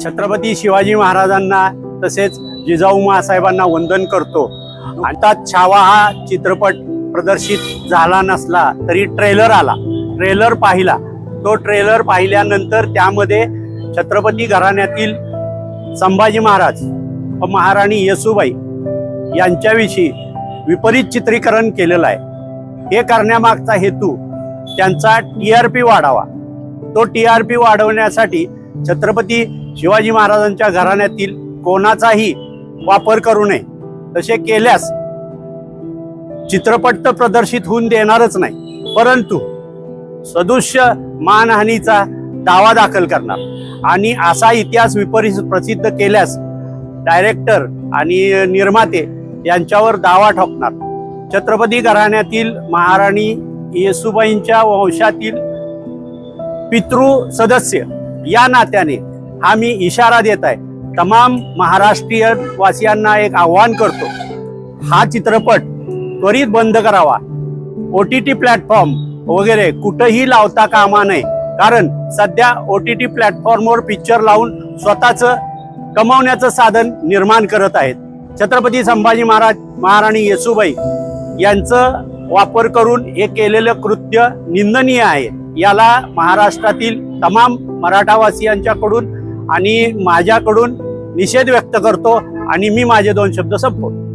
छत्रपती शिवाजी महाराजांना तसेच जिजाऊ माँसाहेबांना वंदन करतो। आता छावा हा चित्रपट प्रदर्शित झाला नसला तरी ट्रेलर आला, ट्रेलर पाहिला। तो ट्रेलर पाहिल्यानंतर त्यामध्ये छत्रपती घराण्यातील संभाजी महाराज व महाराणी येसूबाई यांच्याविषयी विपरीत चित्रीकरण केलेलं आहे। हे करण्यामागचा हेतू त्यांचा TRP वाढावा। तो TRP वाढवण्यासाठी छत्रपती शिवाजी महाराजांच्या घराण्यातील कोणाचाही वापर करू नये। तसे केल्यास चित्रपट तर प्रदर्शित होऊन देणारच नाही, परंतु सदृश्य मानहानीचा दावा दाखल करणार आणि असा इतिहास विपरीत प्रसिद्ध केल्यास डायरेक्टर आणि निर्माते यांच्यावर दावा ठोकणार। छत्रपती घराण्यातील महाराणी येसूबाईंच्या वंशातील पितृ सदस्य या नात्याने हा मी इशारा देत आहे। तमाम महाराष्ट्रीयन वासियांना एक आव्हान करतो, हा चित्रपट त्वरित बंद करावा। OTT प्लॅटफॉर्म वगैरे कुठेही लावता कामा नये, कारण सध्या OTT प्लॅटफॉर्मवर पिक्चर लावून स्वतःच कमवण्याचं साधन निर्माण करत आहेत। छत्रपती संभाजी महाराज महाराणी येसूबाई यांचं वापर करून हे केलेलं कृत्य निंदनीय आहे। याला महाराष्ट्रातील तमाम मराठावासियांच्याकडून आणि माझ्याकडून निषेध व्यक्त करतो आणि मी माझे 2 शब्द संपवतो।